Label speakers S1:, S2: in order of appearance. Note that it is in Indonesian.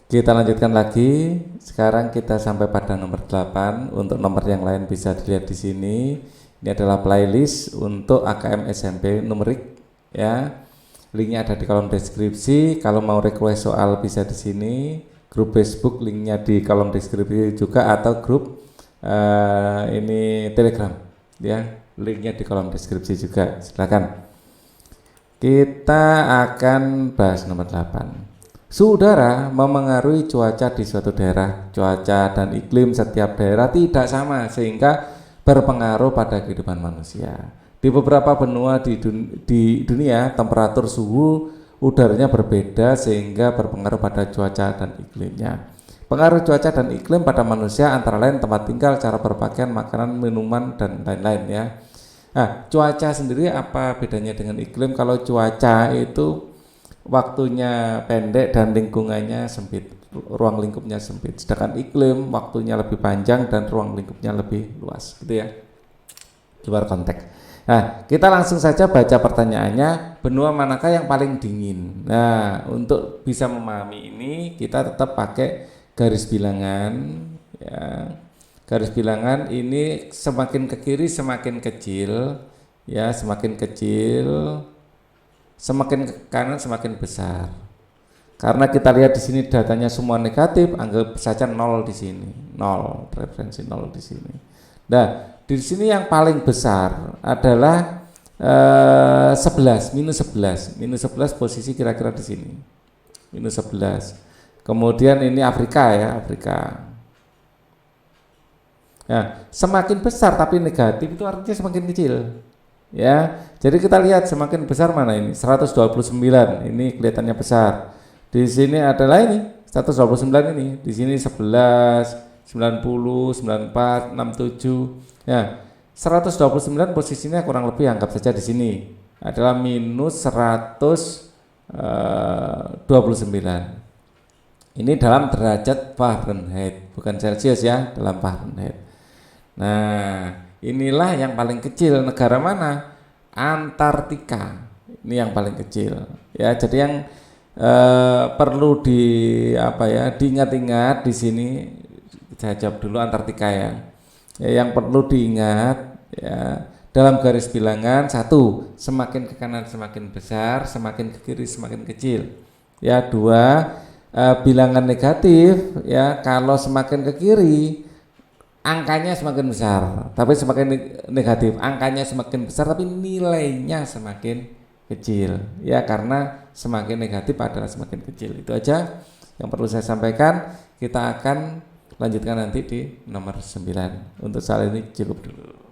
S1: Kita lanjutkan lagi. Sekarang kita sampai pada nomor 8. Untuk nomor yang lain bisa dilihat di sini. Ini adalah playlist untuk AKM SMP numerik ya. Linknya ada di kolom deskripsi. Kalau mau request soal bisa di sini. Grup Facebook linknya di kolom deskripsi juga, atau grup ini Telegram ya. Linknya di kolom deskripsi juga. Silakan. Kita akan bahas nomor 8. Suhu udara memengaruhi cuaca di suatu daerah. Cuaca dan iklim setiap daerah tidak sama sehingga berpengaruh pada kehidupan manusia. Di beberapa benua di dunia, temperatur suhu udaranya berbeda sehingga berpengaruh pada cuaca dan iklimnya. Pengaruh cuaca dan iklim pada manusia antara lain tempat tinggal, cara berpakaian, makanan, minuman, dan lain-lain ya. Nah, cuaca sendiri apa bedanya dengan iklim? Kalau cuaca itu waktunya pendek dan lingkungannya sempit, ruang lingkupnya sempit. Sedangkan iklim waktunya lebih panjang dan ruang lingkupnya lebih luas, gitu ya. Luar konteks. Nah, kita langsung saja baca pertanyaannya. Benua manakah yang paling dingin? Nah, untuk bisa memahami ini kita tetap pakai garis bilangan ya. Garis bilangan ini semakin ke kiri semakin kecil ya, semakin kecil. Semakin ke kanan semakin besar. Karena kita lihat di sini datanya semua negatif, anggap saja 0 di sini. 0, referensi 0 di sini. Nah, di sini yang paling besar adalah 11, minus 11. Minus 11 posisi kira-kira di sini. Minus 11. Kemudian ini Afrika ya, Afrika. Nah, semakin besar tapi negatif itu artinya semakin kecil. Ya, jadi kita lihat semakin besar mana ini 129, ini kelihatannya besar. Di sini adalah ini 129 ini, di sini 11, 90, 94, 67. Ya, 129 posisinya kurang lebih anggap saja di sini adalah minus 129. Ini dalam derajat Fahrenheit, bukan Celcius ya, dalam Fahrenheit. Nah, inilah yang paling kecil. Negara mana? Antartika. Ini yang paling kecil. Ya, jadi yang perlu diingat-ingat di sini, saya jawab dulu Antartika ya. Yang perlu diingat ya, dalam garis bilangan 1, semakin ke kanan semakin besar, semakin ke kiri semakin kecil. Ya, 2, bilangan negatif ya, kalau semakin ke kiri angkanya semakin besar, tapi semakin negatif, angkanya semakin besar tapi nilainya semakin kecil ya, karena semakin negatif adalah semakin kecil. Itu aja yang perlu saya sampaikan. Kita akan lanjutkan nanti di nomor 9. Untuk saat ini cukup dulu.